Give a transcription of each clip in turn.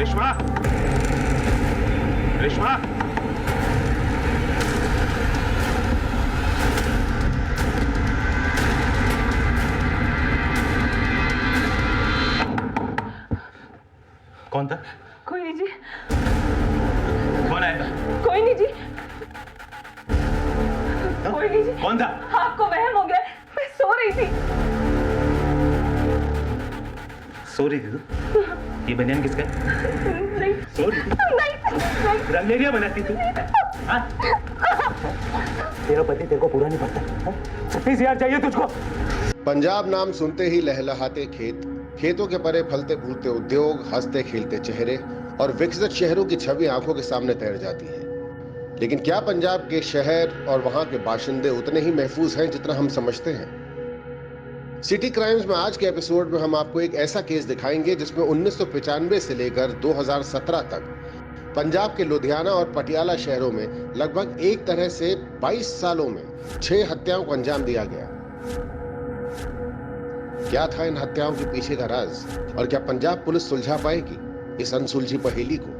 करिश्मा, करिश्मा, कौन था? कोई नहीं जी। कौन आया था? कोई नहीं जी। कोई नहीं जी। कौन था? आपको वहम हो गया, मैं सो रही थी। सो रही थी तू? ये बनियान किसका है? नहीं। सो रही थी? नहीं। रंगेरिया बनाती तू? हाँ? तेरा पति तेरे को पूरा नहीं पड़ता? 36,000 चाहिए तुझको? पंजाब नाम सुनते ही लहलहाते खेत, खेतों के परे फलते फूलते उद्योग, हंसते खेलते चेहरे और विकसित शहरों की छवि आंखों के सामने तैर जाती है। लेकिन क्या पंजाब के शहर और वहां के बाशिंदे उतने ही महफूज हैं जितना हम समझते हैं? सिटी क्राइम्स में आज के एपिसोड में हम आपको एक ऐसा केस दिखाएंगे जिसमें 1995 से लेकर 2017 तक पंजाब के लुधियाना और पटियाला शहरों में लगभग एक तरह से 22 सालों में 6 हत्याओं को अंजाम दिया गया। क्या था इन हत्याओं के पीछे का राज और क्या पंजाब पुलिस सुलझा पाएगी इस अनसुलझी पहेली को?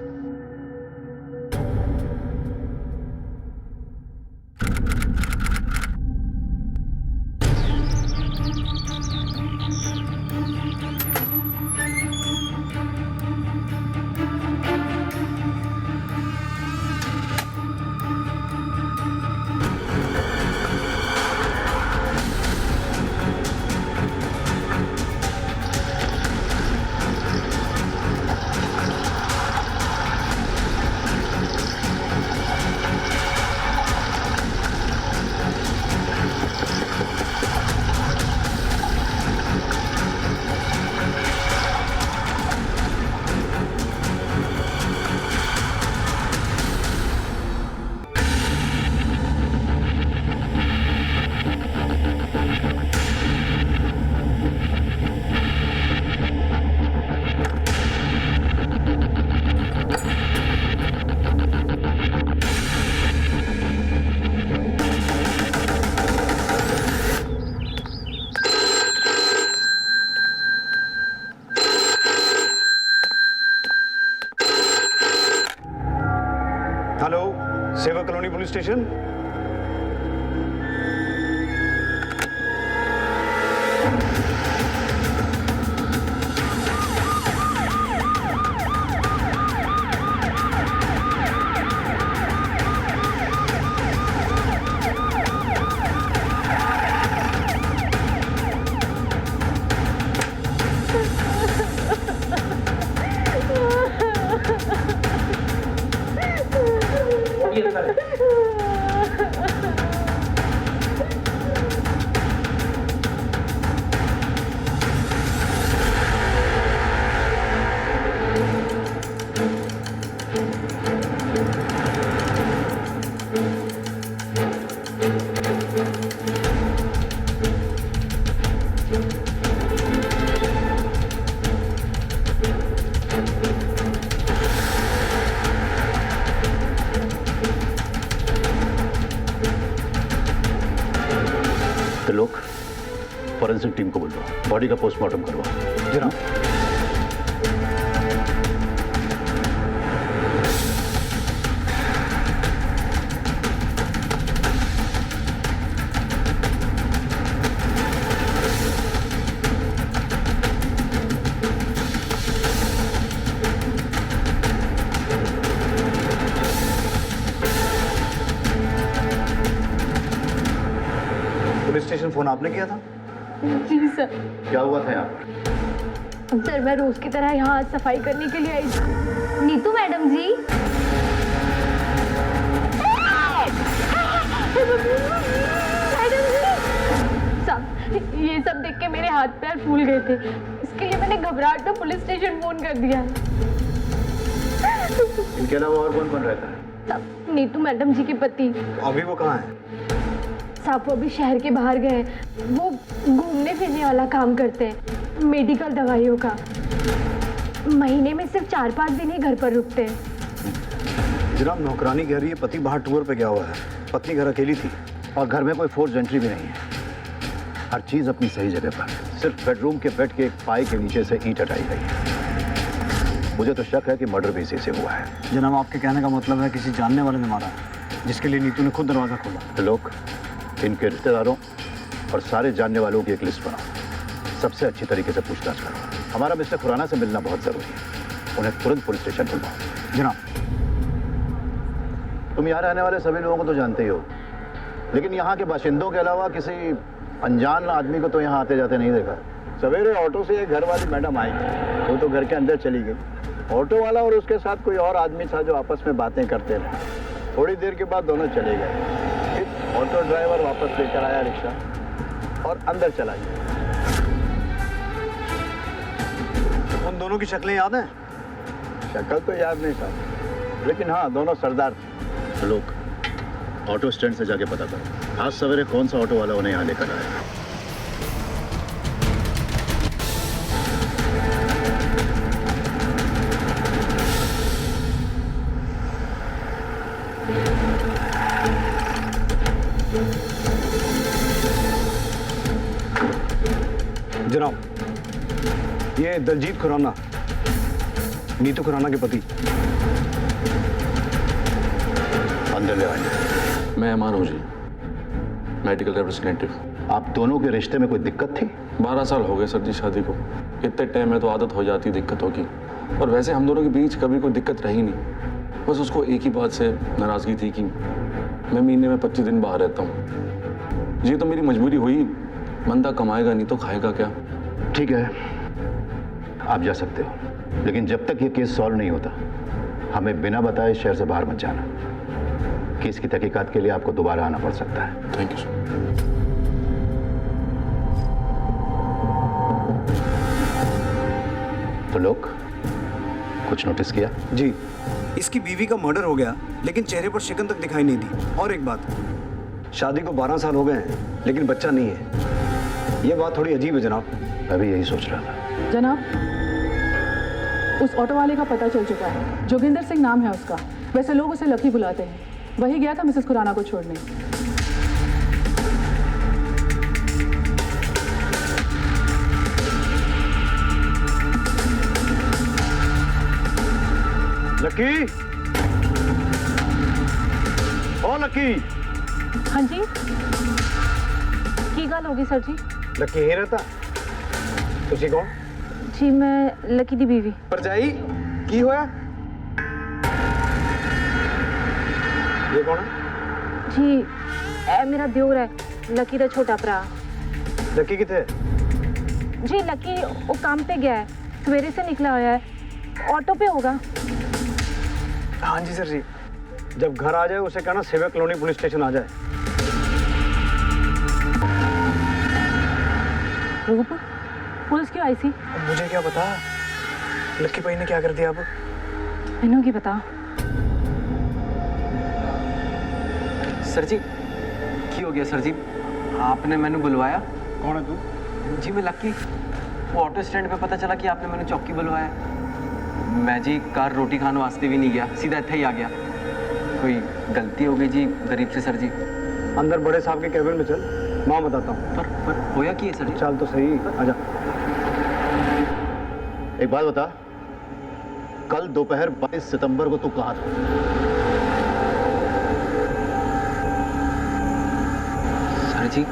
हेलो, सेवा कॉलोनी पुलिस स्टेशन। लोग फॉरेंसिक टीम को बुलवाओ, बॉडी का पोस्टमार्टम करवाओ। जनाब। पुलिस स्टेशन फोन आपने किया था? जी सर। क्या हुआ था यहाँ पर? सर मैं रोज की तरह यहाँ आज सफाई करने के लिए आई थी। नीतू मैडम जी। सब ये सब देख के मेरे हाथ पैर फूल गए थे, इसके लिए मैंने घबराहट में पुलिस स्टेशन फोन कर दिया। इनके अलावा और कौन कौन रहता है? सब नीतू मैडम जी के पति। अभी वो कहाँ है? साहब वो अभी शहर के बाहर गए हैं। वो घूमने फिरने वाला काम करते हैं, मेडिकल दवाइयों का। महीने में सिर्फ 4-5 दिन ही घर पर रुकते हैं। जनाब, नौकरानी कह रही है पति बाहर टूर पे गया हुआ है, पत्नी घर अकेली थी और घर में कोई फोर्स एंट्री भी नहीं है। हर चीज अपनी सही जगह पर। सिर्फ बेडरूम के बेड के एक पाई के नीचे से ईंट हटाई गई है। मुझे तो शक है कि मर्डर भी इसी से हुआ है। जनाब, आपके कहने का मतलब है किसी जानने वाले ने मारा है, जिसके लिए नीतू ने खुद दरवाज़ा खोला। तो लोग इनके रिश्तेदारों और सारे जानने वालों की एक लिस्ट बनाओ, सबसे अच्छी तरीके से पूछताछ करो। हमारा मिस्टर खुराना से मिलना बहुत ज़रूरी है, उन्हें तुरंत पुलिस स्टेशन बुलवाओ। जनाब, तुम यहाँ रहने वाले सभी लोगों को तो जानते ही हो, लेकिन यहाँ के बाशिंदों के अलावा किसी अनजान आदमी को तो यहाँ आते जाते नहीं देखा। सवेरे ऑटो से एक घर वाली मैडम आई, वो तो घर के अंदर चली गई। ऑटो वाला और उसके साथ कोई और आदमी था जो आपस में बातें करते रहे। थोड़ी देर के बाद दोनों चले गए। फिर ऑटो ड्राइवर वापस लेकर आया रिक्शा और अंदर चला गया। उन दोनों की शक्लें याद हैं? शक्ल तो याद नहीं था, लेकिन हाँ, दोनों सरदार थे। लोग ऑटो स्टैंड से जाके पता करो आज सवेरे कौन सा ऑटो वाला उन्हें यहाँ लेकर आया। जनाब, ये दलजीत खुराना, नीतू खुराना के पति। अंदर ले आइए। मैं अमान हूँ जी, मेडिकल रिप्रेजेंटेटिव। आप दोनों के रिश्ते में कोई दिक्कत थी? 12 साल हो गए सर जी शादी को। इतने टाइम में तो आदत हो जाती दिक्कतों की, और वैसे हम दोनों के बीच कभी कोई दिक्कत रही नहीं। बस उसको एक ही बात से नाराज़गी थी कि मैं महीने में 25 दिन बाहर रहता हूँ। जी तो मेरी मजबूरी हुई, बंदा कमाएगा नहीं तो खाएगा क्या। ठीक है, आप जा सकते हो, लेकिन जब तक ये केस सॉल्व नहीं होता हमें बिना बताए शहर से बाहर मत जाना। केस की तहकीकात के लिए आपको दोबारा आना पड़ सकता है। Thank you sir. तो लोग कुछ नोटिस किया? जी, इसकी बीवी का मर्डर हो गया, लेकिन चेहरे पर शिकन तक दिखाई नहीं दी। और एक बात, शादी को 12 साल हो गए हैं, लेकिन बच्चा नहीं है। ये बात थोड़ी अजीब है जनाब। मैं भी यही सोच रहा था। जनाब, उस ऑटो वाले का पता चल चुका है। जोगिंदर सिंह नाम है उसका। वैसे लोग उसे लकी बुलाते हैं। वही गया था मिसेस खुराना को छोड़ने। लकी, ओ लकी। हाँ जी, की गल होगी सर जी? लकी ही रहता। तुसी कौन? जी मैं लकी दी बीवी। परजाई की होया? ये कौन है? जी ए मेरा दियोर है, लकी दा छोटा भरा। लकी किथे? जी लकी वो काम पे गया है, सवेरे से निकला हुआ है, ऑटो पे होगा। हाँ जी सर जी, जब घर आ जाए उसे कहना सेवा कॉलोनी पुलिस स्टेशन आ जाए। रूप, पुलिस क्यों आई सी? मुझे क्या पता लक्की भाई ने क्या कर दिया। अब मैनू की पता। सर जी की हो गया? सर जी आपने मैंने बुलवाया? कौन है तू? जी मैं लकी। वो ऑटो स्टैंड पे पता चला कि आपने मैंने चौकी बुलवाया। मैं जी कार रोटी खाने वास्ते भी नहीं गया, सीधा इतना ही आ गया। कोई गलती हो गई जी गरीब से सर जी। अंदर बड़े साहब के कैबिन में चल, मैं बताता हूँ। पर होया की है सर जी? चल तो सही, आजा। एक बात बता, कल दोपहर 22 सितंबर को तू कहाँ था? सर जी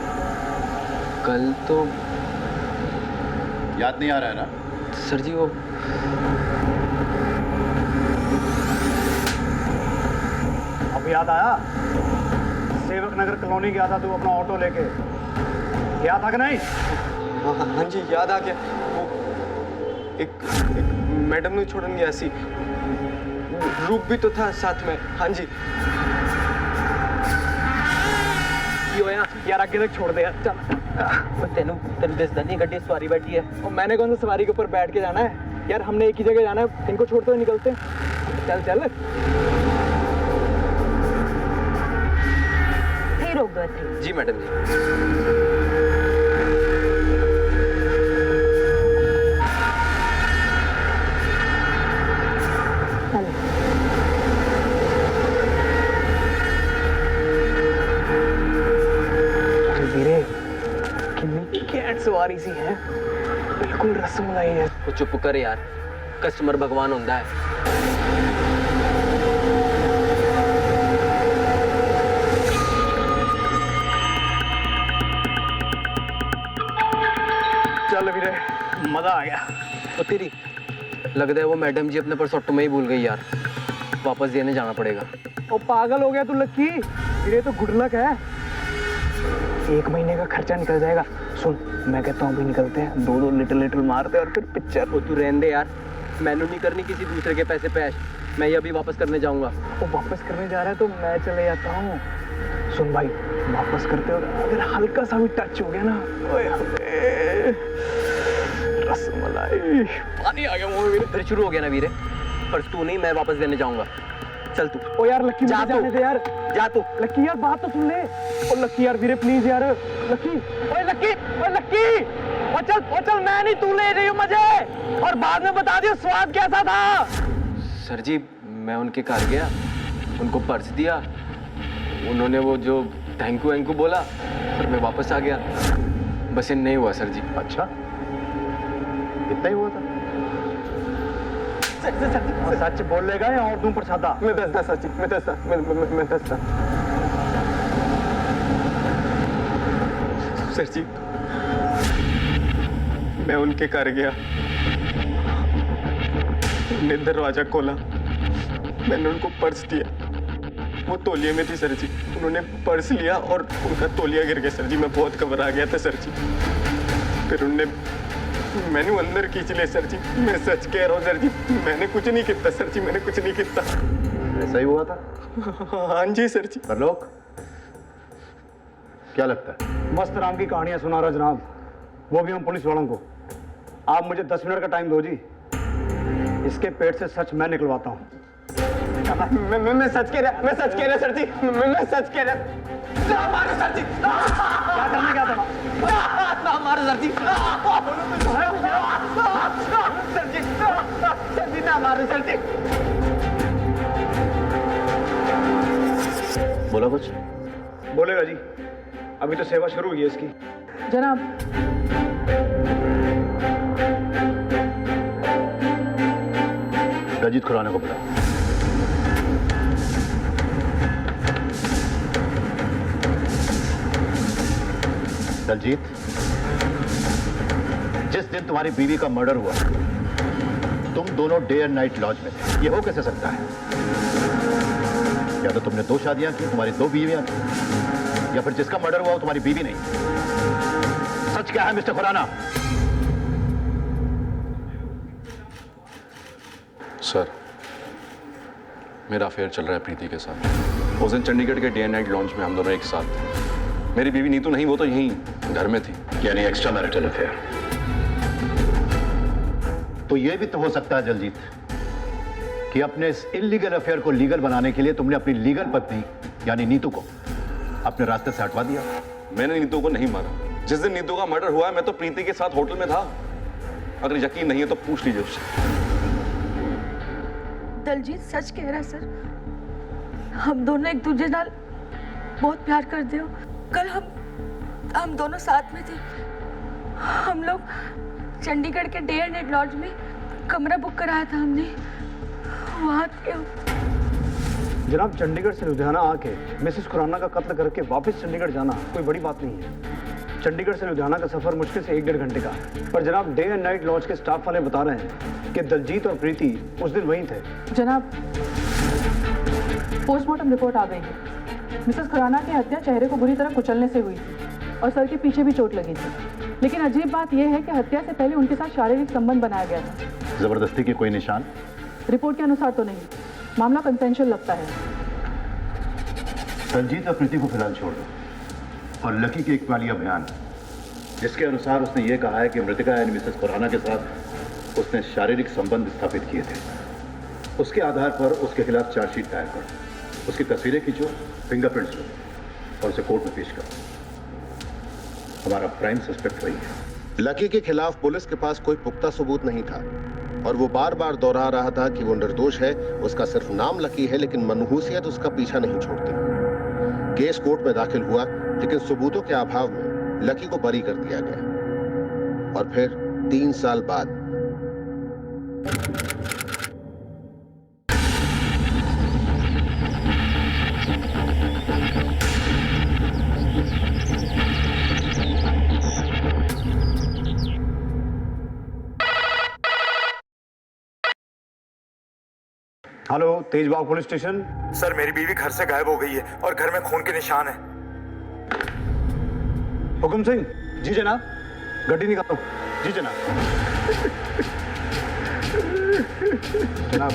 कल तो याद नहीं आ रहा है ना? सर जी वो अब याद आया? सेवक नगर कॉलोनी गया था तू अपना ऑटो लेके, गया था कि नहीं? हाँ जी याद आ गया। वो एक मैडम ने छोड़न गया सी, रूप भी तो था साथ में। हाँ जी। यार आगे तक छोड़ दे यार, चल। तेनू दिसदा नहीं गड्डी सवारी बैठी है? और मैंने कौन सा सवारी के ऊपर बैठ के जाना है यार, हमने एक ही जगह जाना है, इनको छोड़ते हुए निकलते। चल चल। फिर रोक दो थे। जी मैडम जी। सवारी सी है, बिल्कुल रसमलाई है। वो चुप कर यार, कस्टमर भगवान होता है। चल वीरे, मजा आ गया। तो तेरी लगता है वो मैडम जी अपने पर्स ऑटो में ही भूल गई यार, वापस देने जाना पड़ेगा। ओ पागल हो गया तू लक्की, ये तो गुडलक है। 1 महीने का खर्चा निकल जाएगा। सुन, मैं कहता हूँ अभी निकलते हैं, 2-2 लिटिल मारते हैं और फिर पिक्चर। वो तू रहने दे यार, मैंने नहीं करनी किसी दूसरे के पैसे पे ऐश। मैं ये अभी वापस करने जाऊंगा। वो वापस करने जा रहा है तो मैं चले जाता हूँ। सुन भाई, वापस करते और अगर हल्का सा भी टच हो गया ना, ओए होए, रसमलाई, पानी आ गया मुंह में। फिर शुरू हो गया ना वीरे, पर्स तू नहीं, मैं वापस देने जाऊंगा। चल तू। ओ यार लक्की, जा मुझे जाने तू। दे यार। जा तू। लक्की यार बात तो सुन ले। ओ लक्की यार वीरे प्लीज यार, लक्की, ओए लक्की, ओए लक्की, ओ चल, मैं नहीं, तू ले रही हूँ मुझे, और बाद में बता दियो स्वाद कैसा था। सर जी, मैं उनके घर गया, उनको पर्स दिया, उन्होंने वो जो थैंक यू बोला और मैं वापस आ गया। बस ये नहीं हुआ सर जी। अच्छा, इतना ही हुआ था? सच बोलेगा या और दूं प्रसादा? मैं दसदा सच, मैं दसदा। सर जी, मैं उनके घर गया, उन्होंने दरवाजा खोला, मैंने उनको पर्स दिया, वो तौलिए में थी सर जी। उन्होंने पर्स लिया और उनका तौलिया गिर गया सर जी। मैं बहुत घबरा गया था सर जी। फिर मैंने अंदर खींच लिया सर जी। मैं सच कह रहा हूँ सर जी, मैंने कुछ नहीं किया सर जी, मैंने कुछ नहीं किया। ऐसा ही हुआ था? हाँ जी सर जी। पर लोग क्या लगता है? मस्त राम की कहानियां सुना रहा जनाब, वो भी हम पुलिस वालों को। आप मुझे 10 मिनट का टाइम दो जी, इसके पेट से सच मैं निकलवाता हूँ। मैं सच कह रहा सर जी, मैं सच कह रहा। ना मारो सर जी, क्या करने क्या था? ना मारो सर जी, सर जी ना मारो सर जी। बोला कुछ? बोलेगा जी, अभी तो सेवा शुरू हुई है इसकी। जनाब, दलजीत खुराना को बुलाओ। दलजीत, जिस दिन तुम्हारी बीवी का मर्डर हुआ, तुम दोनों डे एंड नाइट लॉज में थे। ये हो कैसे सकता है? या तो तुमने 2 शादियां की, तुम्हारी 2 बीवियां थी, या फिर जिसका मर्डर हुआ वो तुम्हारी बीवी नहीं। सच क्या है मिस्टर खुराना? सर, मेरा अफेयर चल रहा है प्रीति के साथ। उस दिन चंडीगढ़ के डे एंड नाइट लॉन्च में हम दोनों एक साथ थे। मेरी बीवी नीतू नहीं, वो तो यहीं घर में थी। यानी एक्स्ट्रा मैरिटल अफेयर। तो यह भी तो हो सकता है दलजीत कि अपने इस इलीगल अफेयर को लीगल बनाने के लिए तुमने अपनी लीगल पत्नी यानी नीतू को अपने रास्ते से हटवा दिया। मैंने नीतू को नहीं मारा। जिस दिन नीतू का मर्डर हुआ मैं तो प्रीति के साथ होटल में था। अगर यकीन नहीं है तो पूछ लीजिए उससे। दलजीत सच कह रहा है सर, हम दोनों एक दूसरे नाल बहुत प्यार करते हो। कल हम दोनों साथ में थे। हम लोग चंडीगढ़ के डे एंड नाइट लॉज में कमरा बुक कराया था हमने। वहाँ जनाब, चंडीगढ़ से लुधियाना आके मिसेस खुराना का कत्ल करके वापस चंडीगढ़ जाना कोई बड़ी बात नहीं है। चंडीगढ़ से लुधियाना का सफर मुश्किल से 1-1.5 घंटे का है। पर जनाब, डे एंड नाइट लॉज के स्टाफ वाले बता रहे हैं कि दलजीत और प्रीति उस दिन वहीं थे। जनाब, पोस्टमार्टम रिपोर्ट आ गई है। मिसेस खुराना की हत्या चेहरे को बुरी तरह कुचलने से हुई थी और सर के पीछे भी चोट लगी थी। लेकिन अजीब बात यह है कि हत्या से पहले उनके साथ शारीरिक संबंध बनाया गया था। जबरदस्ती के कोई निशान? रिपोर्ट के अनुसार तो नहीं। मामला कंसेंशुअल लगता है। दलजीत और प्रीति को फिलहाल छोड़ दो और लकी के इकबाली अभियान, जिसके अनुसार उसने ये कहा है कि मृतका यानी मिसेस खुराना के साथ उसने शारीरिक संबंध स्थापित किए थे, उसके आधार पर उसके खिलाफ चार्जशीट दायर करो, उसकी तस्वीरें खींचो, फिंगरप्रिंट्स लो और उसे कोर्ट में पेश करो। हमारा प्राइम सस्पेक्ट वही है। लकी के खिलाफ पुलिस के पास कोई पुख्ता सबूत नहीं था और वो बार बार दोहरा रहा था कि वो निर्दोष है। उसका सिर्फ नाम लकी है, लेकिन मनहूसियत उसका पीछा नहीं छोड़ती। केस कोर्ट में दाखिल हुआ, लेकिन सबूतों के अभाव में लकी को बरी कर दिया गया। और फिर 3 साल बाद हेलो, तेजबाग पुलिस स्टेशन। सर मेरी बीवी घर से गायब हो गई है और घर में खून के निशान है। हुकुम सिंह। जी जनाब। गड्डी निकालो। जी जनाब। जनाब।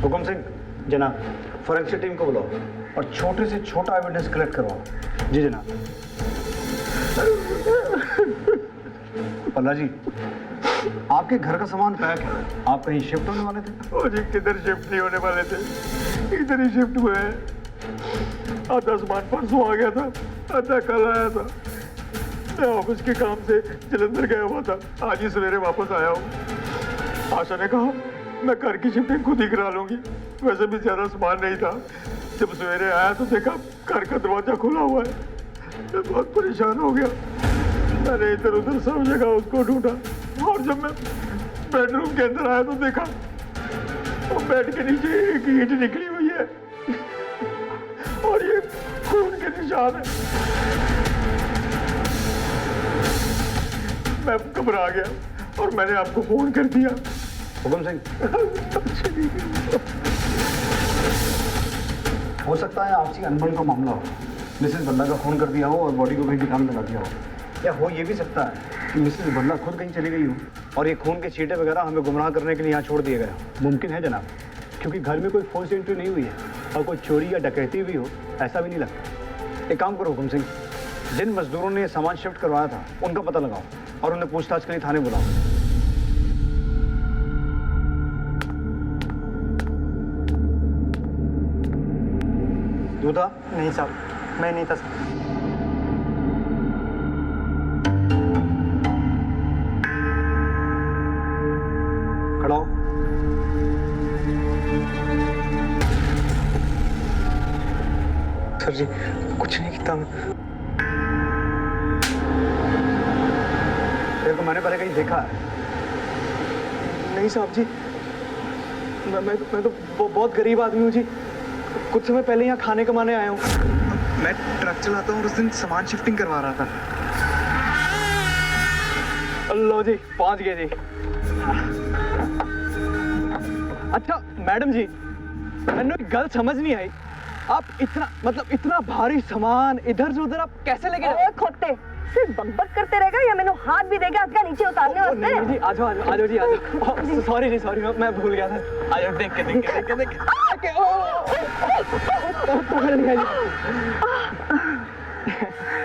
हुकुम सिंह। जनाब। फॉरेंसिक टीम को बुलाओ और छोटे से छोटा एविडेंस कलेक्ट करवाओ। जी जनाब। पल्ला जी, आपके घर का सामान पैक है, आप कहीं शिफ्ट होने वाले थे? ओ जी किधर शिफ्ट नहीं होने वाले थे, इधर ही शिफ्ट हुए हैं। आधा सामान परसों आ गया था, आधा कल आया था। मैं ऑफिस के काम से जलंधर गया हुआ था, आज ही सवेरे वापस आया हूँ। आशा ने कहा मैं घर की शिफ्टिंग खुद ही करा लूंगी, वैसे भी ज्यादा सामान नहीं था। जब सवेरे आया तो देखा घर का दरवाजा खुला हुआ है। मैं बहुत परेशान हो गया, मैंने इधर उधर सब जगह उसको ढूंढा और जब मैं बेडरूम के अंदर आया तो देखा वो बेड के नीचे एक ईंट निकली हुई है और ये खून के निशान है। मैं घबरा गया और मैंने आपको फोन कर दिया। हुकुम सिंह। हो सकता है आपसी अनबन का मामला हो, मिसेस बल्ला का खून कर दिया हो और बॉडी को कहीं ठिकाने लगा दिया हो। या हो ये भी सकता है कि मिसेस बल्ला खुद कहीं चली गई हो और ये खून के छींटे वगैरह हमें गुमराह करने के लिए यहाँ छोड़ दिए गए हो। मुमकिन है जनाब, क्योंकि घर में कोई फोर्स एंट्री नहीं हुई है और कोई चोरी या डकैती भी हो, ऐसा भी नहीं लगता। एक काम करो हुकुम सिंह, जिन मजदूरों ने सामान शिफ्ट करवाया था उनका पता लगाओ और उन्हें पूछताछ के लिए थाने बुलाओ। दूधा? नहीं साहब, मैं नहीं था। खड़ा हो। सर जी कुछ नहीं किया मैं। तेरे को मैंने पहले कहीं देखा है? नहीं साहब जी, मैं तो बहुत गरीब आदमी हूँ जी। कुछ समय पहले यहाँ खाने कमाने आया हूँ। मैं ट्रक चलाता हूँ और उस दिन सामान शिफ्टिंग करवा रहा था। लो जी पहुँच गए जी। अच्छा मैडम जी, मैंने एक गल समझ नहीं आई, आप इतना भारी सामान इधर से उधर आप कैसे लेके जाओ? खोते सिर्फ बकबक करते रहेगा या मैंने हाथ भी देगा आपका नीचे उतारने वास्ते? नहीं जी, आ जाओ जी, आ जाओ। सॉरी जी, सॉरी, मैं भूल गया था। आ जाओ, देख के।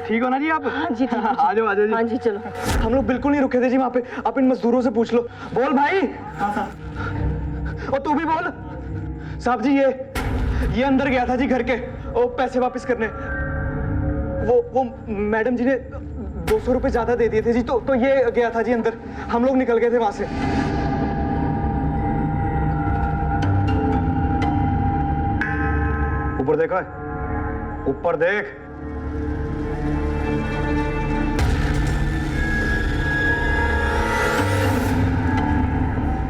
ठीक हो ना जी आप? हाँ जी ठीक है। आ जाओ जी। हाँ जी चलो। हम लोग बिल्कुल नहीं रुके थे जी वहाँ पे, आप इन मजदूरों से पूछ लो। बोल भाई। और तू भी बोल। साहब जी ये अंदर गया था जी घर के, वो पैसे वापस करने। वो मैडम जी ने 200 रुपए ज्यादा दे दिए थे जी, तो ये गया था जी अंदर। हम लोग निकल गए थे वहां से। ऊपर देखा है? ऊपर देख।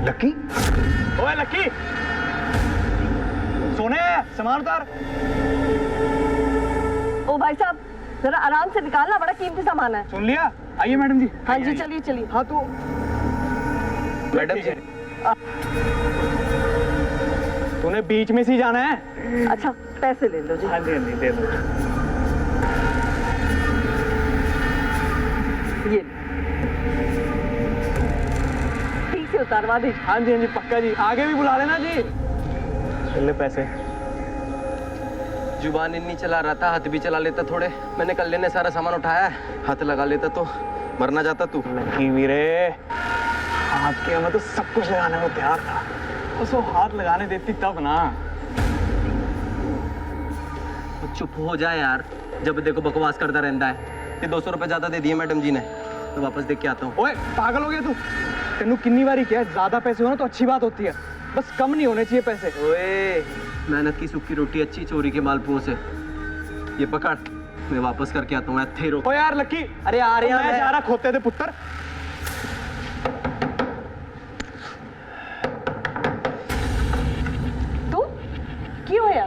लक्की? ओए लक्की, सोने सामान उतार। ओ भाई साहब जरा आराम से निकालना, बड़ा कीमती सामान है। सुन लिया? आइए मैडम जी। हाँ जी चलिए चलिए। हाँ तो मैडम जी, तूने बीच में से जाना है। अच्छा पैसे ले लो जी। हाँ जी दे दो। ये ठीक से उतारवा दीजिए। हाँ जी पक्का जी, आगे भी बुला लेना जी। ले पैसे। जुबान इन्नी चला रहा था, हाथ भी चला लेता थोड़े। मैंने कल लेने सारा सामान उठाया है, हाथ लगा लेता तो मरना जाता तू। लकी वीरे, हाथ के मैं तो सब कुछ लगाने को तैयार था, उसको हाथ लगाने देती तब ना। तो चुप हो जाए यार, जब देखो बकवास करता रहता है। ये 200 रुपए ज्यादा दे दिए मैडम जी ने, तो वापस देख के आता हूँ। ओए पागल हो गया तू? तेनू कितनी बारी क्या, ज्यादा पैसे हो ना तो अच्छी बात होती है। बस कम नहीं होने चाहिए पैसे। ओए, मेहनत की सूखी रोटी अच्छी, चोरी के मालपुओं से। ये पकड़, मैं वापस करके आता हूँ। इत्थे रोक। ओ यार लक्की, अरे आ रहे हैं, मैं जा रहा खोते थे पुत्र। तू क्यों होया?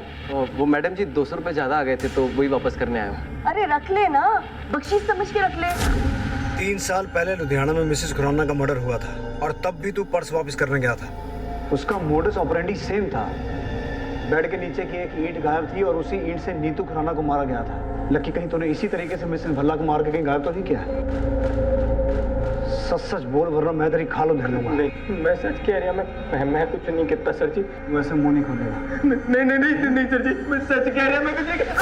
वो मैडम जी 200 रुपए ज्यादा आ गए थे तो वही वापस करने आया हूँ। अरे रख ले ना, बख्शीश समझ के रख ले। 3 साल पहले लुधियाना में मिसेस खुराना का मर्डर हुआ था और तब भी तू पर्स वापस करने गया था। उसका मोडस ऑपरेंडी सेम था। बेड के नीचे की एक ईंट गायब थी और उसी ईंट से नीतू खुराना को मारा गया था। लकी, कहीं तूने इसी तरीके से मिसेस भल्ला को मार के कहीं गायब तो नहीं किया? सच सच बोल वरना मैं तेरी खाल उधेड़ लूंगा। नहीं, मैं सच कह रहा, मैं कुछ नहीं कहता सर जी। वैसे मुंह नहीं खोलेगा। नहीं सर जी, मैं सच कह रहा, मैं कुछ नहीं कहता।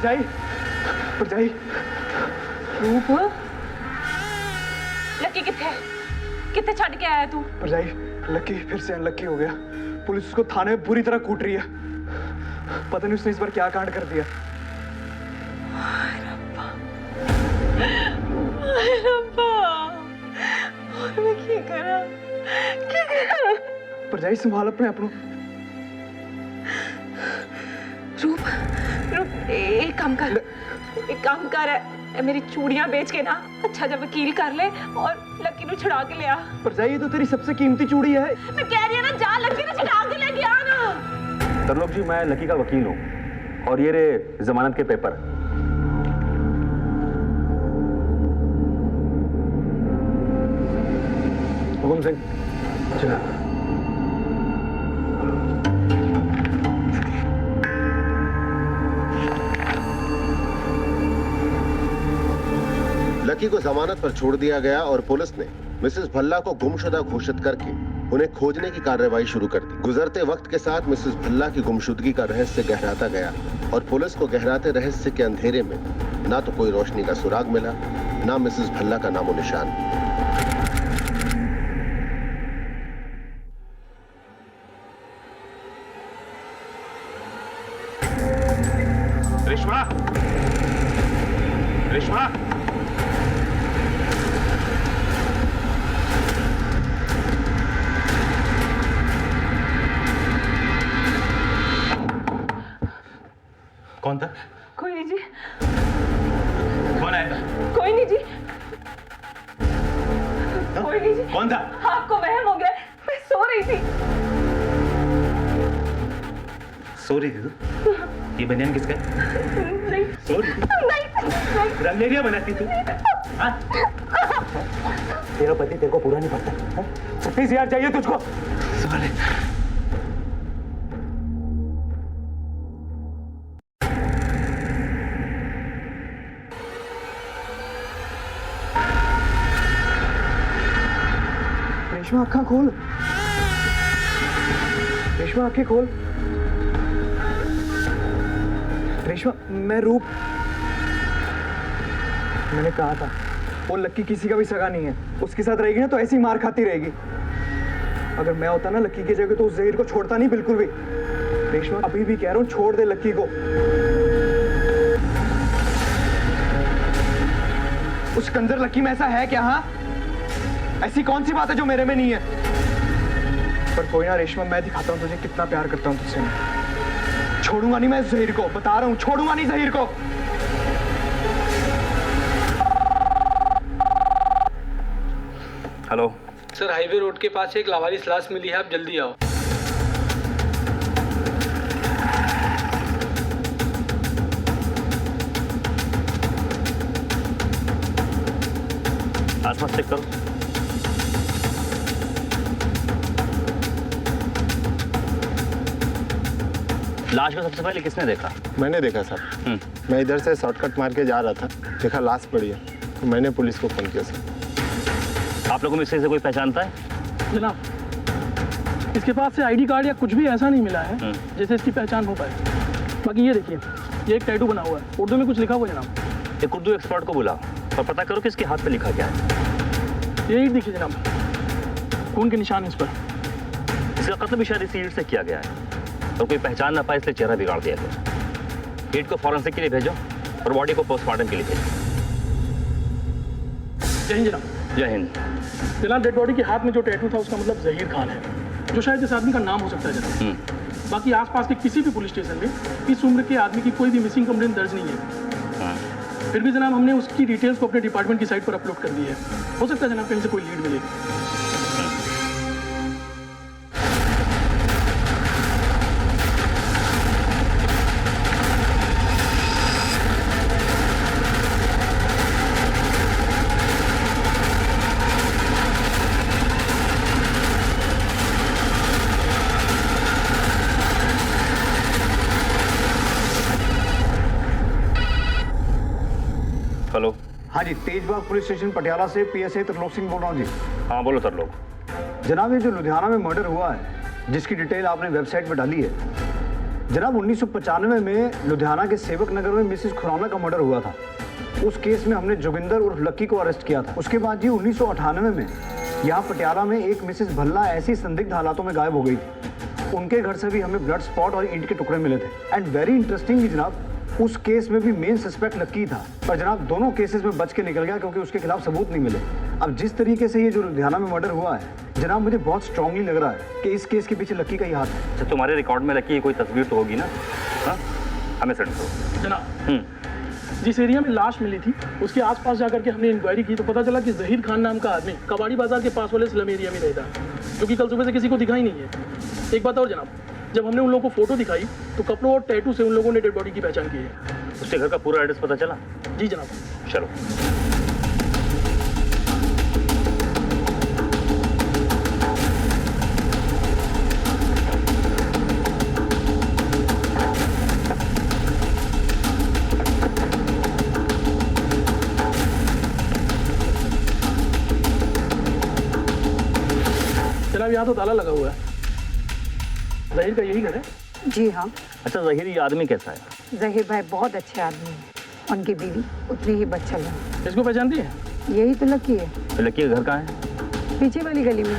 जाई रूप, लकी किथे छड़ के आया तू? परजाई, लकी फिर से अनलकी हो गया। पुलिस उसको थाने में बुरी तरह कूट रही है। पता नहीं उसने इस बार क्या कांड कर दिया। और मैं क्या करा? परजाई संभाल अपने आप को। रूप एक काम कर मेरी चूड़ियां बेच के ना अच्छा जब वकील कर ले और लकी नु छुड़ा के ले आ। परजाई, ये तो तेरी सबसे कीमती चूड़ी है। मैं कह रही हूं ना, जा लकी नु छुड़ा के लेके आ ना। तरलोक जी, मैं लकी का वकील हूँ और ये रे जमानत के पेपर। हुकुम सिंह, चला। लकी को जमानत पर छोड़ दिया गया और पुलिस ने मिसेस भल्ला को गुमशुदा घोषित करके उन्हें खोजने की कार्रवाई शुरू कर दी। गुजरते वक्त के साथ मिसेस भल्ला की गुमशुदगी का रहस्य गहराता गया और पुलिस को गहराते रहस्य के अंधेरे में ना तो कोई रोशनी का सुराग मिला, ना मिसेस भल्ला का नामो निशान। रेशमा, रेशमा, कौन था? कोई नहीं जी। कौन आया? कोई नहीं जी। कोई नहीं जी। कौन था? आपको वहम हो गया, मैं सो रही थी। सो रही थी तू? ये बनियान किसका है? नहीं। सो रही थी? नहीं। रंगेरिया बनाती तू? हाँ? तेरा पति तेरे को पूरा नहीं पड़ता। 36,000 चाहिए तुझको? साले। रेशमा, आँखें खोल। रेशमा, आँखें खोल। रेशमा, मैं रूप। मैंने कहा था वो लक्की किसी का भी सगा नहीं है। उसके साथ रहेगी ना तो ऐसी मार खाती रहेगी। अगर मैं होता ना लक्की की जगह तो उस जहीर को छोड़ता नहीं बिल्कुल भी। रेशमा, अभी भी कह रहा हूँ, छोड़ दे लक्की को। उस कंजर लक्की में ऐसा है क्या? हाँ, ऐसी कौन सी बात है जो मेरे में नहीं है? पर कोई ना रेशमा, मैं दिखाता हूँ तुझे कितना प्यार करता हूँ तुझसे। मैं छोड़ूंगा नहीं, मैं जहीर को बता रहा हूँ, छोड़ूंगा नहीं जहीर को। हेलो सर, हाईवे रोड के पास एक लावारिस लाश मिली है, आप जल्दी आओ। आसपास चेक करो। लाश को सबसे पहले किसने देखा? मैंने देखा सर। मैं इधर से शॉर्टकट मार के जा रहा था, देखा लाश पड़ी है तो मैंने पुलिस को फोन किया सर। आप लोगों में इससे कोई पहचानता है? जनाब, इसके पास से आईडी कार्ड या कुछ भी ऐसा नहीं मिला है जैसे इसकी पहचान हो पाए। बाकी ये देखिए, ये एक टैटू बना हुआ है, उर्दू में कुछ लिखा हुआ है जनाब। एक उर्दू एक्सपर्ट को बुला और पता करो कि इसके हाथ पे लिखा क्या है। यही देखिए जनाब, खून के निशान इस पर। इसका कत्ल भी शायद इसी ईंट से किया गया है और कोई पहचान ना पाए इसलिए चेहरा बिगाड़ दिया गया। ईंट को फॉरेंसिक के लिए भेजो और बॉडी को पोस्टमार्टम के लिए भेजो। जय हिंद जनाब। जय हिंद। जनाब, डेड बॉडी के हाथ में जो टैटू था उसका मतलब जहीर खान है, जो शायद इस आदमी का नाम हो सकता है जनाब। बाकी आसपास के किसी भी पुलिस स्टेशन में इस उम्र के आदमी की कोई भी मिसिंग कंप्लेंट दर्ज नहीं है। फिर भी जनाब हमने उसकी डिटेल्स को अपने डिपार्टमेंट की साइट पर अपलोड कर दी है। हो सकता है जनाब कहीं से कोई लीड मिलेगी। हेलो। हाँ जी, तेजबाग पुलिस स्टेशन पटियाला से पीएसआई त्रिलोक सिंह बोल रहा हूँ जी। हाँ बोलो त्रिलोक। जनाब, ये जो लुधियाना में मर्डर हुआ है, जिसकी डिटेल आपने वेबसाइट पर डाली है, जनाब 1995 में लुधियाना के सेवक नगर में मिसेस खुराना का मर्डर हुआ था। उस केस में हमने जोगिंदर उर्फ लक्की को अरेस्ट किया था। उसके बाद जी 1998 में यहाँ पटियाला में एक मिसेस भल्ला ऐसी संदिग्ध हालातों में गायब हो गई थी। उनके घर से भी हमें ब्लड स्पॉट और ईंट के टुकड़े मिले थे। एंड वेरी इंटरेस्टिंगली जनाब, उस केस में भी मेन सस्पेक्ट लक्की था, पर जनाब दोनों केसेस में बच के निकल गया क्योंकि उसके खिलाफ सबूत नहीं मिले। अब जिस तरीके से ये जो लुधियाना में मर्डर हुआ है जनाब, मुझे बहुत स्ट्रांगली लग रहा है कि इस केस के पीछे लक्की का ही हाथ है। अच्छा, तुम्हारे रिकॉर्ड में लक्की की कोई तस्वीर तो होगी ना? हाँ, हमें सेंड करो। जनाब, जिस एरिया में लाश मिली थी उसके आसपास जाकर के हमने इंक्वायरी की तो पता चला कि जहीर खान नाम का आदमी कबाड़ी बाजार के पास वाले स्लम एरिया में रहता है, जो कि कल सुबह से किसी को दिखाई नहीं है। एक बात और जनाब, जब हमने उन लोगों को फोटो दिखाई तो कपड़ों और टैटू से उन लोगों ने डेड बॉडी की पहचान की है। उसके घर का पूरा एड्रेस पता चला? जी जनाब। चलो। जनाब, यहाँ तो ताला लगा हुआ है। जहीर का यही घर है? जी हाँ। अच्छा, जहीर ये आदमी कैसा है? जहीर भाई बहुत अच्छे आदमी हैं। उनकी बीवी उतनी ही बच्चा है। इसको पहचानती है? यही तो लकी है। तो लकी का घर कहाँ है? पीछे वाली गली में।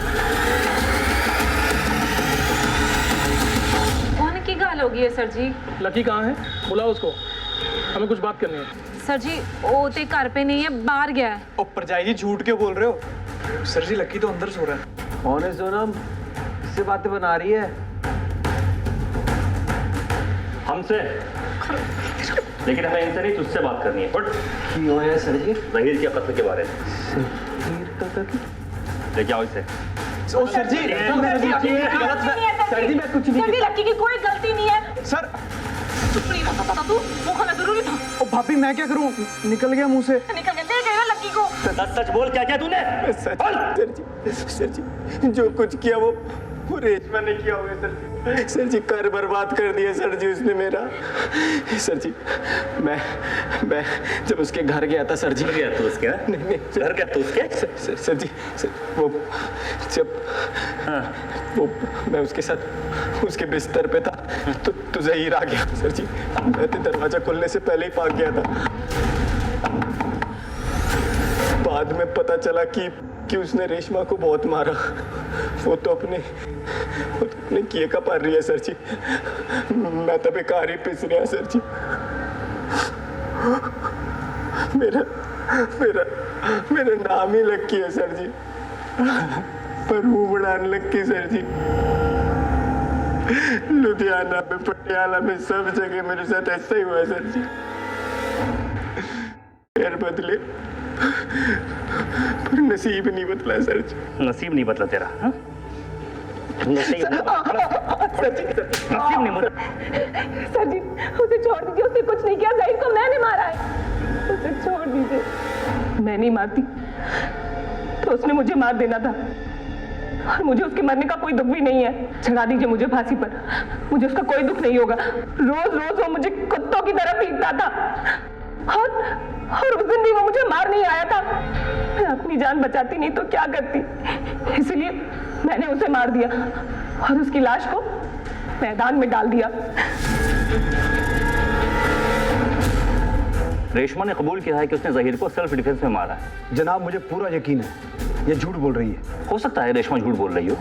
कौन की गाल होगी है सर जी? लकी कहाँ है? बुलाओ उसको, हमें कुछ बात करनी है। सर जी, वो तो घर पे नहीं है, बाहर गया है। ओ परजाई जी, झूठ क्यों बोल रहे हो? सर जी, लकी तो अंदर सो रहा है। कौन है सोनम? किससे बातें बना रही है? हमसे। लेकिन हमें इनसे नहीं, तुझसे बात करनी है। क्यों है सर जी? जहीर के कत्ल के बारे में। जहीर का कत्ल? लेके आओ इसे। ओ सर जी, सर जी मैं कुछ नहीं। लकी की कोई गलती नहीं है सर। चुप नहीं रहा था तू, वो खाना जरूरी था। ओ भाभी, मैं क्या करूं? निकल गया मुंह से। निकल गया, ले गए लकी को। सच सच बोल, क्या किया तूने? सर जी, जो कुछ किया वो रेशमा ने किया होगा सर जी। सर जी, घर बर्बाद कर दिया सर जी उसने मेरा। सर जी, मैं जब उसके घर गया था सर जी। गया तो उसके? नहीं, घर गया तो उसके? सर जी, वो जब वो मैं उसके साथ उसके बिस्तर पे था तो जहीर आ गया सर जी। मैं तो दरवाजा खुलने से पहले ही भाग गया था। बाद में पता चला कि उसने रेशमा को बहुत मारा। वो तो अपने किए का पार रही है सर जी। मैं तो बेकार ही पिस रहा सर जी। मेरा नाम ही लक्की है सर जी, पर मुंह बढ़ाने लक्की सर जी। लुधियाना में, पटियाला में, सब जगह मेरे साथ ऐसा ही हुआ है सर जी। यार बदले, पर नसीब नहीं बदला सर जी। नसीब नहीं बदला तेरा? हाँ? नसीब नहीं बदला। सर जी, उसे छोड़ दीजिए, उसने कुछ नहीं किया। जहीर को मैंने मारा है, उसे छोड़ दीजिए। मैं नहीं मारती तो उसने मुझे मार देना था, और मुझे उसके मरने का कोई दुख भी नहीं है। चढ़ा दीजिए मुझे फांसी पर, मुझे उसका कोई दुख नहीं होगा। रोज रोज वो मुझे कुत्तों की तरह पीटता था, और उस दिन भी वो मुझे मार नहीं आया था। मैं अपनी जान बचाती नहीं तो क्या करती, इसलिए मैंने उसे मार दिया और उसकी लाश को मैदान में डाल दिया। रेशमा ने कबूल किया है कि उसने जहीर को सेल्फ डिफेंस में मारा है। जनाब, मुझे पूरा यकीन है ये झूठ बोल रही है। हो सकता है रेशमा झूठ बोल रही हो,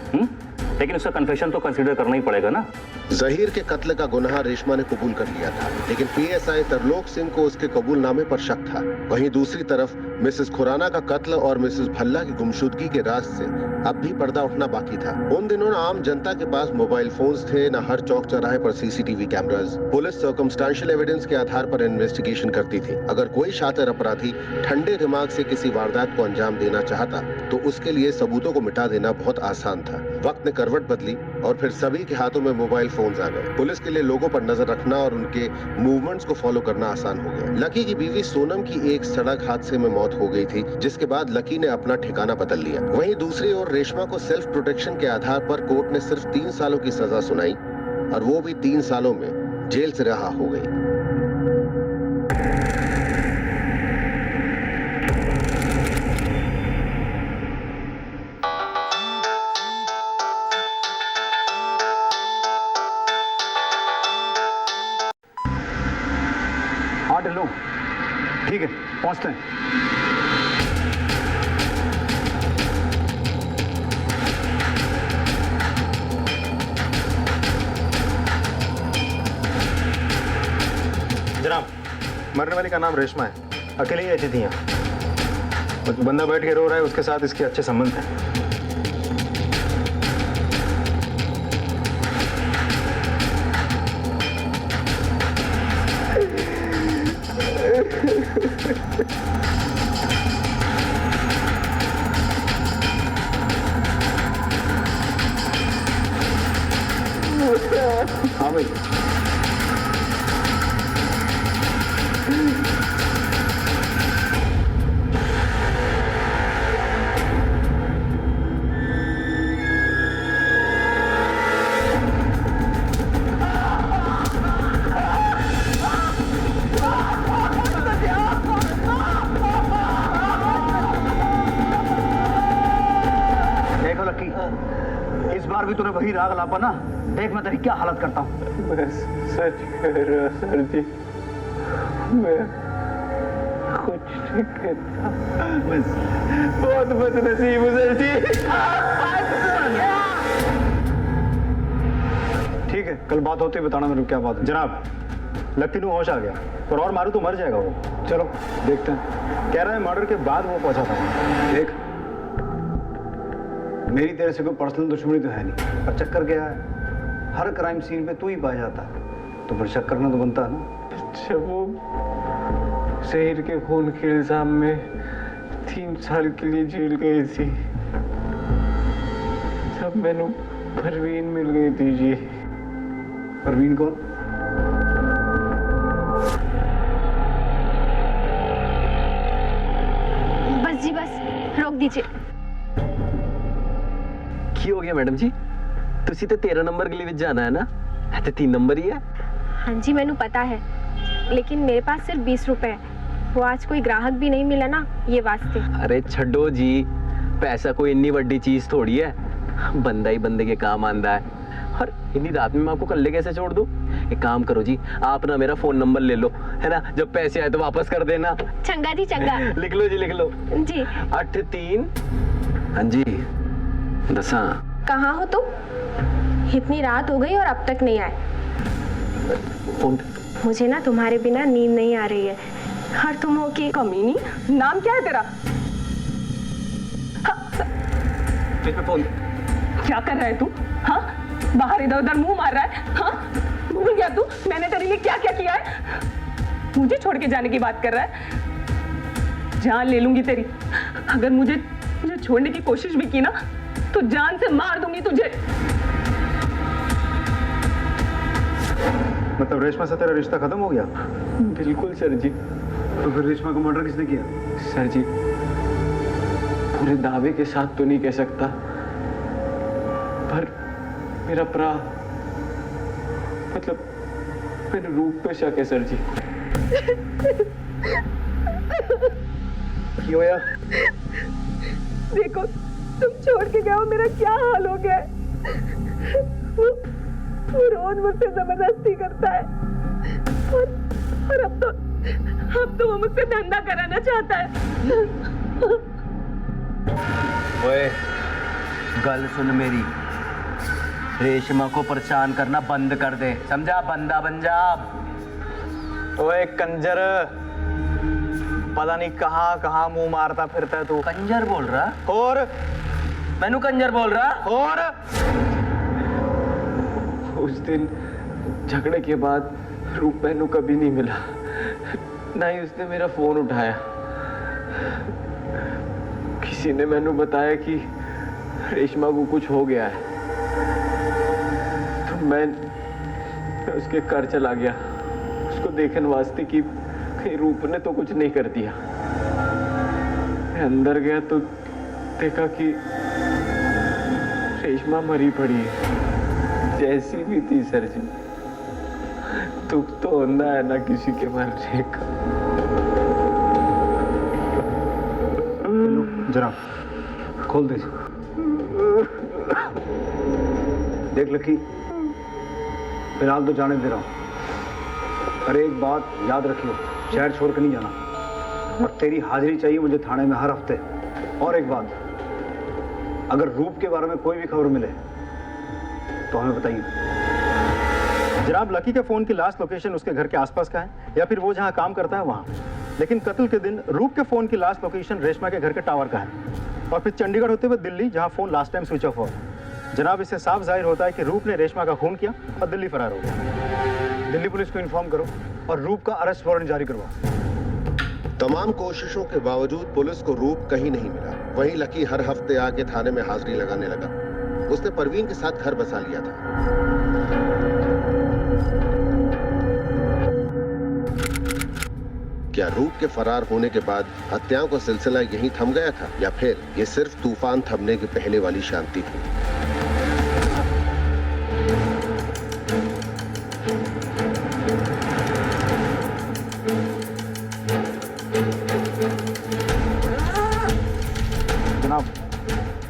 लेकिन उसका कन्फेशन तो कंसीडर करना ही पड़ेगा ना। जहीर के कत्ल का गुनाह रेशमा ने कबूल कर लिया था, लेकिन पीएसआई तरलोक सिंह को उसके कबूलनामे पर शक था। वहीं दूसरी तरफ मिसेस खुराना का कत्ल और मिसेस भल्ला की गुमशुदगी के राज से अब भी पर्दा उठना बाकी था। उन दिनों आम जनता के पास मोबाइल फोन्स थे, न हर चौक चौराहे पर CCTV cameras. Police circumstantial evidence के आधार पर इन्वेस्टिगेशन करती थी। अगर कोई शातिर अपराधी ठंडे दिमाग से किसी वारदात को अंजाम देना चाहता तो उसके लिए सबूतों को मिटा देना बहुत आसान था। वक्त ने करवट बदली और फिर सभी के हाथों में मोबाइल फोन्स आ गए। पुलिस के लिए लोगों पर नजर रखना और उनके मूवमेंट्स को फॉलो करना आसान हो गया। लकी की बीवी सोनम की एक सड़क हादसे में मौत हो गई थी, जिसके बाद लकी ने अपना ठिकाना बदल लिया। वहीं दूसरी ओर रेशमा को सेल्फ प्रोटेक्शन के आधार पर कोर्ट ने सिर्फ 3 सालों की सजा सुनाई और वो भी 3 सालों में जेल से रिहा हो गई। हाँ ढिल्लो, ठीक है, पहुंचते हैं। जनाब, मरने वाली का नाम रेशमा है। अकेले ही रहती थी यहाँ। और जो बंदा बैठ के रो रहा है उसके साथ इसके अच्छे संबंध हैं। हाँ भाई, देखो लक्की, इस बार भी तूने वही राग लापा ना। देख मैं तेरी क्या हालत करता हूँ। मैं सच कह रहा सर जी, मैं कुछ नहीं करता। बस बहुत बदनसीब हूँ सर जी। ठीक है, कल बात होती बताना मेरे को क्या बात है। जनाब, लकी नू होश आ गया और मारू तो मर जाएगा वो। चलो देखते हैं। कह रहा है मर्डर के बाद वो पहुंचा था। देख, मेरी तेरे से कोई पर्सनल दुश्मनी तो है नहीं, पर चक्कर क्या है, हर क्राइम सीन पे तू ही पाया जाता है, तो फिर शक करना तो बनता है ना। अच्छा, वो शहर के खून के इल्जाम में 3 साल के लिए जेल गई थी। तब मैंने परवीन मिल गई थी जी। परवीन कौन? बस जी बस, रोक दीजिए। की हो गया मैडम जी? तुसी तो 13 नंबर के लिए जाना है ना? तो 3 नंबर ही है। हाँ जी, मैंने पता है, लेकिन मेरे पास सिर्फ 20 रुपए है। वो आज कोई ग्राहक भी नहीं मिला ना, ये वास्ते। अरे छड्डो जी, पैसा कोई इतनी बड़ी चीज थोड़ी है। बंदा ही बंदे के काम आंदा है। और इतनी रात में मैं आपको कल्ले कैसे छोड़ दूं? एक काम करो जी, आप ना मेरा फोन नंबर ले लो, है ना? जब पैसे आए तो वापस कर देना। चंगा जी चंगा। लिख लो जी, लिख लो जी। 83। हाँ जी, 10। कहाँ हो तुम? इतनी रात हो गई और अब तक नहीं आए। फोन। मुझे ना तुम्हारे बिना नींद नहीं आ रही है। और तुम हो कि कमीनी, नाम क्या है तेरा? फोन। क्या कर रहा है तू? हाँ, बाहर इधर उधर मुंह मार रहा है। हाँ, भूल गया तू मैंने तेरे लिए क्या क्या किया है? मुझे छोड़ के जाने की बात कर रहा है? जान ले लूंगी तेरी। अगर मुझे छोड़ने की कोशिश भी की ना तो जान से मार दूंगी तुझे। मतलब रेशमा से तेरा रिश्ता खत्म हो गया? बिल्कुल सर जी। तो फिर रेशमा का मर्डर किसने किया? सर जी, पूरे दावे के साथ तो नहीं कह सकता, पर मेरा भरा, मतलब मेरे रूप पे शक है सर जी। क्यों यार? देखो, तुम छोड़ के गए हो, मेरा क्या हाल हो गया है। वो रोज मुझसे जबरदस्ती करता है और अब तो वो मुझसे धंधा कराना चाहता है। ओए, गल सुन मेरी, रेशमा को परेशान करना बंद कर दे, समझा? बंदा बन जा। ओए कंजर, पता नहीं कहाँ कहाँ मुंह मारता फिरता है तू। कंजर बोल रहा और मैनू कंजर बोल रहा और उस दिन झगड़े के बाद रूप मैनू कभी नहीं मिला, ना ही उसने मेरा फोन उठाया। किसी ने मैनू बताया कि रेशमा को कुछ हो गया है, तो मैं उसके घर चला गया उसको देखने वास्ते कि कहीं रूप ने तो कुछ नहीं कर दिया। मैं अंदर गया तो देखा कि रेशमा मरी पड़ी है, जैसी भी थी सर जी। दुख तो होना है ना किसी के मरने का। जनाब खोल दीजिए। देख लकी, फिलहाल तो जाने दे रहा हूँ, पर एक बात याद रखियो, शहर छोड़ कर नहीं जाना, और तेरी हाजिरी चाहिए मुझे थाने में हर हफ्ते। और एक बात, अगर रूप के बारे में कोई भी खबर मिले तो हमें बताइए। जनाब, लकी के फोन की लास्ट लोकेशन उसके घर के आसपास का है, या फिर वो जहाँ काम करता है वहाँ। लेकिन कत्ल के दिन रूप के फोन की लास्ट लोकेशन रेशमा के घर के टावर का है, और फिर चंडीगढ़ होते हुए दिल्ली, जहाँ phone last time switch off हुआ। जनाब, इससे साफ जाहिर होता है कि रूप ने रेशमा का खून किया और दिल्ली फरार हो गया। दिल्ली पुलिस को इन्फॉर्म करो और रूप का अरेस्ट वारंट जारी करवाओ। तमाम कोशिशों के बावजूद पुलिस को रूप कहीं नहीं मिला। वहीं लकी हर हफ्ते आके थाने में हाजिरी लगाने लगा। उसने परवीन के साथ घर बसा लिया था। क्या रूप के फरार होने के बाद हत्याओं का सिलसिला यहीं थम गया था, या फिर ये सिर्फ तूफान थमने के पहले वाली शांति थी?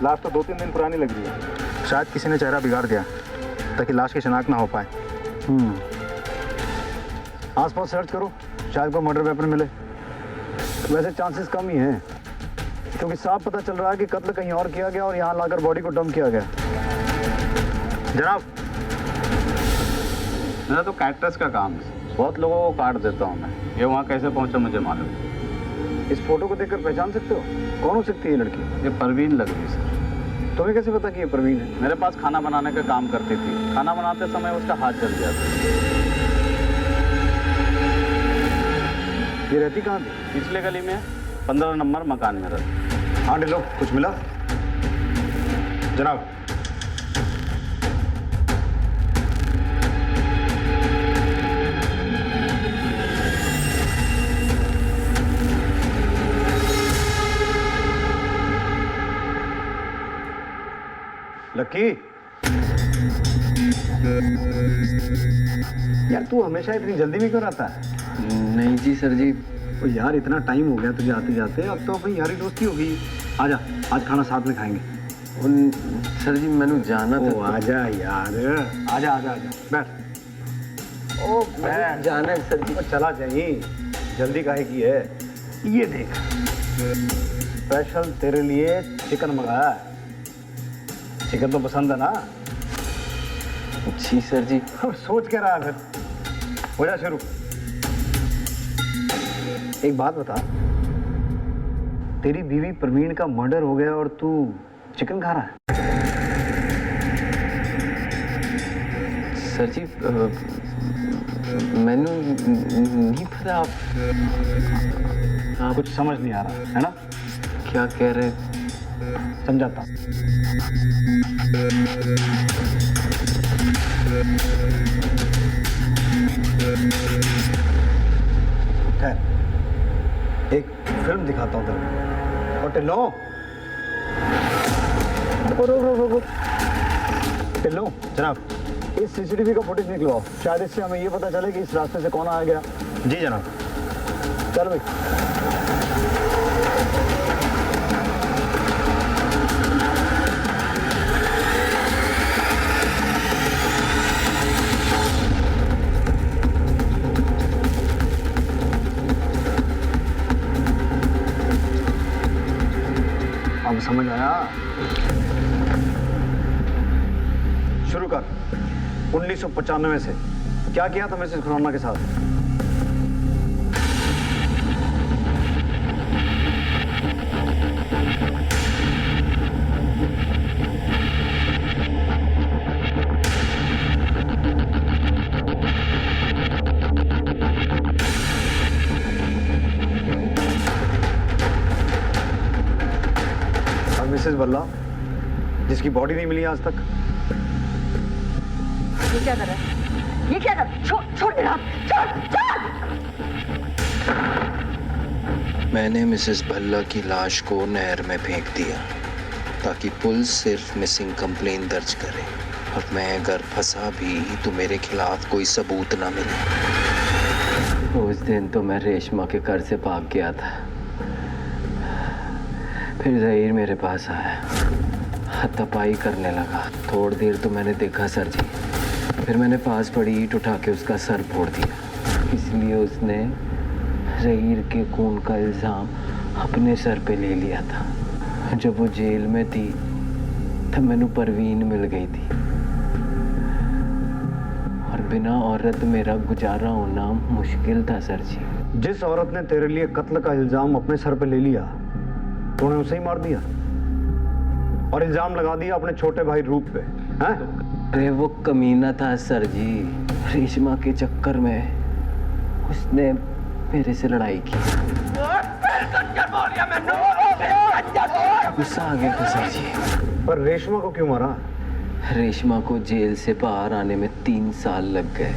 लाश तो 2-3 दिन पुरानी लग रही है। शायद किसी ने चेहरा बिगाड़ दिया ताकि लाश की शिनाख्त ना हो पाए। आसपास सर्च करो, शायद कोई मर्डर वेपन मिले। वैसे चांसेस कम ही हैं, क्योंकि साफ पता चल रहा है कि कत्ल कहीं और किया गया और यहाँ लाकर बॉडी को डंप किया गया। जनाब, मेरा तो कैक्टस का काम है, बहुत लोगों को काट देता हूँ मैं। ये वहाँ कैसे पहुँचा मुझे मालूम। इस फोटो को देखकर पहचान सकते हो कौन हो सकती है ये लड़की? ये परवीन लग रही सर। तुम्हें कैसे पता कि ये परवीन है? मेरे पास खाना बनाने का काम करती थी, खाना बनाते समय उसका हाथ जल गया था। ये रहती कहाँ थी? पिछले गली में 15 नंबर मकान में रहती। हाँ ढिल्लो, कुछ मिला? जनाब, लकी, यार तू हमेशा इतनी जल्दी में क्यों रहता है? नहीं जी सर जी। ओ यार, इतना टाइम हो गया तुझे आते जाते, अब तो अपनी यारी दोस्ती हो गई। आजा, आज खाना साथ में खाएंगे। सर जी मैंने जाना था। आजा यार, आजा आजा आजा, बैठ। ओ बैठ। जाना है सर जी। चला जाइए, जल्दी काहे की है? ये देख, स्पेशल तेरे लिए चिकन मंगाया है। चिकन तो पसंद है ना? जी सर जी। सोच के रहा फिर, हो जा शुरू। एक बात बता, तेरी बीवी परवीन का मर्डर हो गया और तू चिकन खा रहा है? सर जी मैंने नहीं पता। आप कुछ समझ नहीं आ रहा है ना? क्या कह रहे? समझाता। एक फिल्म दिखाता हूँ तेरे। और टिल्लो, टिल्लो जनाब, इस सीसीटीवी का फुटेज निकलवाओ। शायद इससे हमें ये पता चले कि इस रास्ते से कौन आ गया। जी जनाब। चलो भाई। अब समझ आया? शुरू कर। 1995 से क्या किया था मिसेस खुराना के साथ? मिसेस भल्ला, जिसकी बॉडी नहीं मिली आज तक। ये क्या कर रहा है? ये क्या कर? छोड़ छोड़ मेरा हाथ, छोड़ छोड़। मैंने मिसेस भल्ला की लाश को नहर में फेंक दिया ताकि पुलिस सिर्फ मिसिंग कंप्लेन दर्ज करे, और मैं अगर फंसा भी तो मेरे खिलाफ कोई सबूत ना मिले। उस दिन तो मैं रेशमा के घर से भाग गया था। फिर जहीर मेरे पास आया, हाथापाई करने लगा। थोड़ी देर तो मैंने देखा सर जी, फिर मैंने पास पड़ी ईंट उठा के उसका सर फोड़ दिया। इसलिए उसने जहीर के खून का इल्ज़ाम अपने सर पे ले लिया था। जब वो जेल में थी तब मैंू परवीन मिल गई थी, और बिना औरत मेरा गुजारा होना मुश्किल था सर जी। जिस औरत ने तेरे लिए कत्ल का इल्जाम अपने सर पे ले लिया, तूने उसे ही मार दिया और इल्जाम लगा दिया अपने छोटे भाई रूप पे, हैं? अरे वो कमीना था सर जी, रेशमा के चक्कर में उसने मेरे से लड़ाई की। गुस्सा आ गया था सर जी। पर रेशमा को क्यों मारा? रेशमा को जेल से बाहर आने में 3 साल लग गए।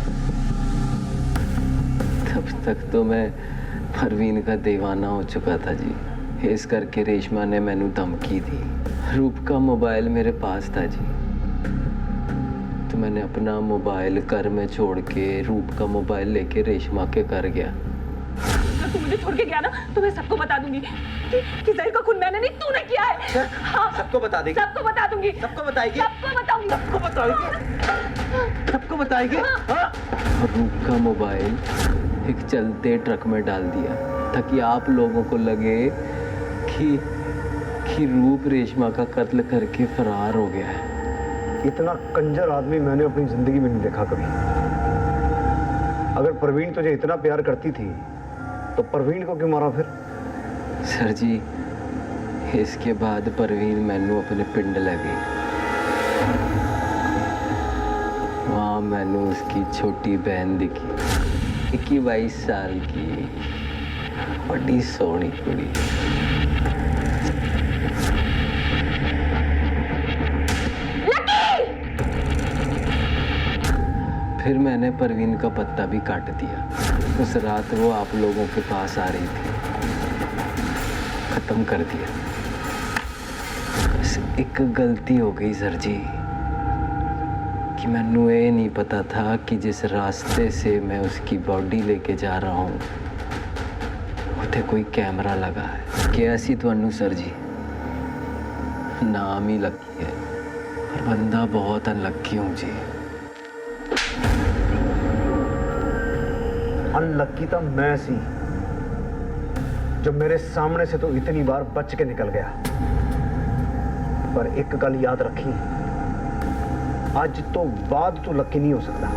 तब तक तो मैं परवीन का दीवाना हो चुका था जी। इस करके रेशमा ने मैनू धमकी दी। रूप का मोबाइल मेरे पास था जी, तो मैंने अपना मोबाइल घर में छोड़ के रूप का मोबाइल लेके रेशमा के घर गया। अगर तू मुझे छोड़ के गया ना तो मैं सबको बता दूंगी कि जहीर का खून मैंने नहीं, तूने किया है। हाँ, सबको बता देगी? सबको बता दूंगी। सबको बताएगी? सबको बताऊंगी। सबको बताएगी? सबको बताएगी? हाँ। रूप का मोबाइल एक चलते ट्रक में डाल दिया ताकि आप लोगों को लगे कि रूप रेशमा का कत्ल करके फरार हो गया है। इतना कंजर आदमी मैंने अपनी जिंदगी में नहीं देखा कभी। अगर परवीन तुझे इतना प्यार करती थी तो परवीन को क्यों मारा फिर? सर जी, इसके बाद परवीन मैनू अपने पिंड लगी। वहाँ मैनू उसकी छोटी बहन दिखी, 21-22 साल की, बड़ी सोहनी कुड़ी। फिर मैंने परवीन का पत्ता भी काट दिया। उस रात वो आप लोगों के पास आ रही थी, खत्म कर दिया। बस एक गलती हो गई सर जी कि मैनू ये नहीं पता था कि जिस रास्ते से मैं उसकी बॉडी लेके जा रहा हूँ उसे कोई कैमरा लगा है। क्या सी तुहानू सर जी, नाम ही लकी है पर बंदा बहुत अनलकी हूँ जी। अनलकी तो मैं सी जो मेरे सामने से तो इतनी बार बच के निकल गया। पर एक गल याद रखी, आज तो बाद तू लकी नहीं हो सकता।